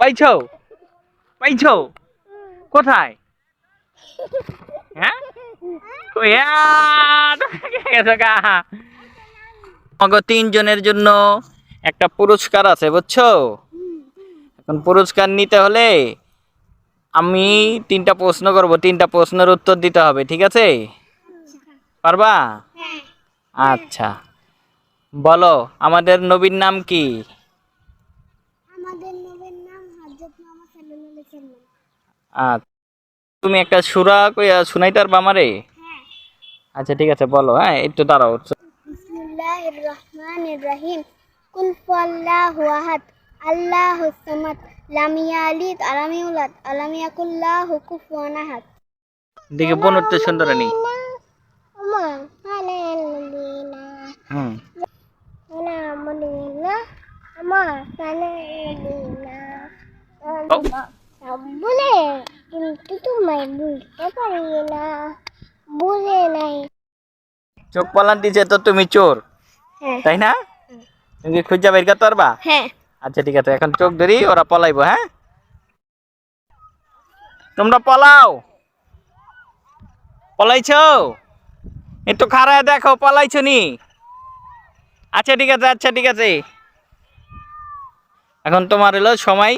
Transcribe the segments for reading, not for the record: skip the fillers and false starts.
পাইছো পাইছো কোথায় হ্যাঁ কই গেছো গা আমাকে 3 জনের জন্য একটা পুরস্কার আছে বুঝছো এখন পুরস্কার নিতে হলে আমি 3টা প্রশ্ন করব 3টা প্রশ্নের উত্তর দিতে হবে ঠিক আছে পারবা আচ্ছা বলো আমাদের নবীর নাম কি আমাদের নবীর নাম হযরত মুহাম্মদ সাল্লাল্লাহু আলাইহি সাল্লাম। আচ্ছা তুমি একটা সূরা কইয়া শুনাইতে পারবা আমারে হ্যাঁ। আচ্ছা ঠিক আছে বলো হ্যাঁ একটু দাঁড়াও বিসমিল্লাহির রহমানির রহিম কুল হুয়াল্লাহু আহাদ আল্লাহুস সামাদ লাম ইয়ালিদ ওয়ালাম ইউলাদ ওয়ালাম ইয়াকুল লাহু কুফুয়ান আহাদ। দেখে বনুতে সুন্দর নি আমা হালালিনা হুম হালালিনা আমা হালালিনা বলে কিন্তু তোমায় বুঝতে পারি না বলে নাই। চোখ পালান দিছে তো তুমি চোর হ্যাঁ তাই না তুমি কি খুঁজা বের করতে পারবা হ্যাঁ আচ্ছা ঠিক আছে এখন চোখ ধরি ওরা পলাইবো হ্যাঁ তোমরা পলাও পলাইছো একটু খাড়ায় দেখো পলাইছো নি আচ্ছা ঠিক আছে এখন তোমার হলো সময়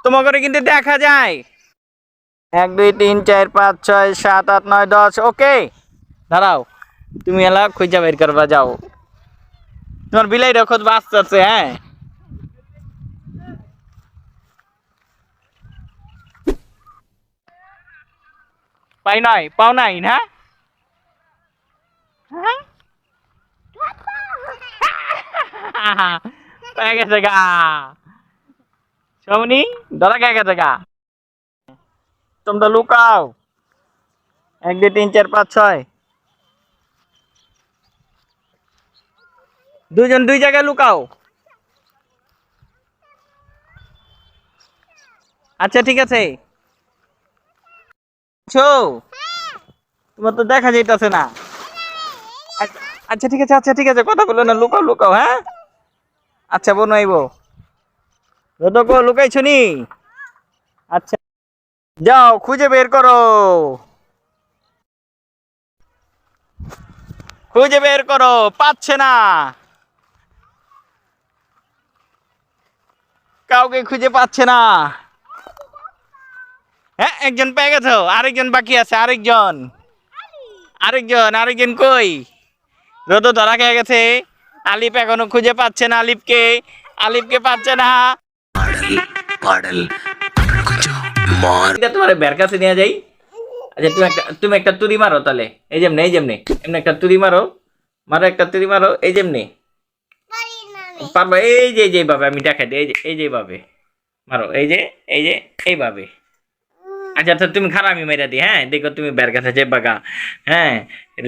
তোমাকে কিন্তু দেখা যায় 1 2 3 4 5 6 7 8 9 10 ওকে দাঁড়াও তুমি এলা খুঁজা বের করবা যাও তোমার বিলাই খোঁজ বাঁচতেছে হ্যাঁ পাও নাই না হ্যাঁ? পেয়ে গেছে গা সৌনি ধরা খেয়ে গেছে গা তোমরা লুকাও 1 2 3 4 5 6 দুজন দুই জায়গায় লুকাও আচ্ছা ঠিক আছে তোমার তো দেখা যাইতাছে না আচ্ছা ঠিক আছে কথা বলো না লুকাও হ্যাঁ আচ্ছা বোন আইবো রোদক লুকাইছো নি আচ্ছা যাও খুঁজে বের করো পাচ্ছে না কাউকে খুঁজে পাচ্ছে না হ্যাঁ একজন পেয়ে গেছো আরেকজন বাকি আছে আরেকজন কই রোদ ধরা খেয়ে গেছে আলিপ এখনো খুঁজে পাচ্ছে না আলিপকে পাচ্ছে না তোমার বের কাছে নিয়ে যাই আচ্ছা তুমি একটা তুড়ি মারো তাহলে এই যেমনি এমনি একটা তুড়ি মারো একটা তুড়ি মারো এই যেমনি পারবো এই যে যেভাবে আমি দেখাই দিই এই যে এইভাবে মারো এই যে এইভাবে আচ্ছা তুমি খারাপ আমি মেরা দিই হ্যাঁ দেখো তুমি বের কাছে যে বাগা হ্যাঁ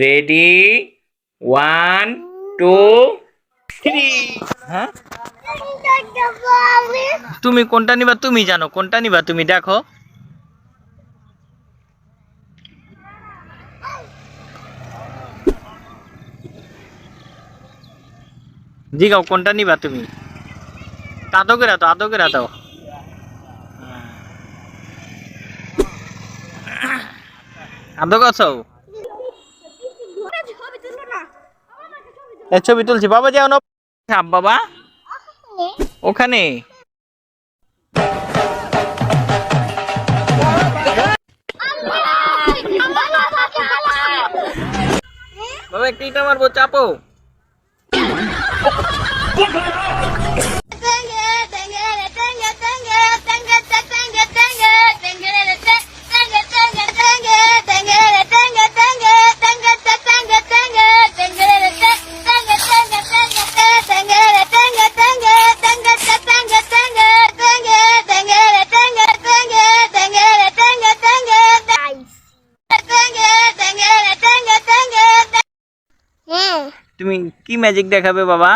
রেডি 1 2 3 হ্যাঁ তুমি কোনটা নিবা তুমি জানো কোনটা নিবা তুমি দেখো জিগাও কোনটা নিবা তুমি আদো করে দাও আদো গাছ ছবি তুলছি বাবা যাও না বাবা ওখানে বাবা একটা ইটা মারবো চাপো তুমি কি ম্যাজিক দেখাবে বাবা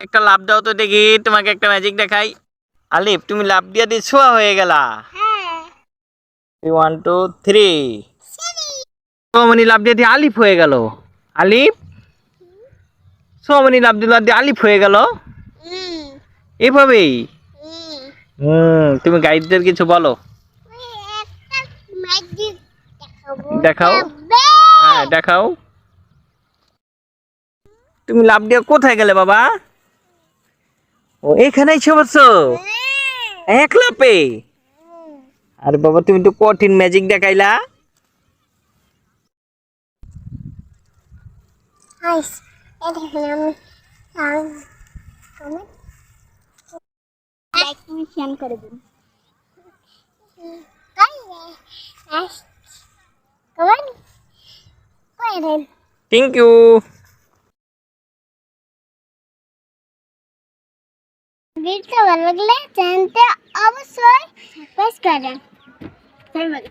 একটা লাভ দাও তো দেখি তোমাকে একটা ম্যাজিক দেখাই আলিফ তুমি লাভ দিয়া দিয়ে ছোঁয়া হয়ে গেলা। হ্যাঁ 1 2 3 সোমনি লাভ দিয়ে দিয়ে আলিফ হয়ে গেল। আলিফ সোমনি লাভ দিয়ে আলিফ হয়ে গেল হুম এভাবেই। হুম তুমি গাইডদের কিছু বলো। একটা ম্যাজিক দেখাবো দেখাও। হ্যাঁ দেখাও। তুমি লাভ দিয়ে কোথায় গেলে বাবা? ও এখানেই বসছো এক লাপে। আরে বাবা তুমি তো কঠিন ম্যাজিক দেখাইলা। আইস এটা আমি কমেন্ট লাইক তুমি শেয়ার করে দিন কমেন্ট করে দিন। Thank you. ভিডিওটা ভালো লাগলে চ্যানেলটা অবশ্যই সাবস্ক্রাইব করেন। ধন্যবাদ।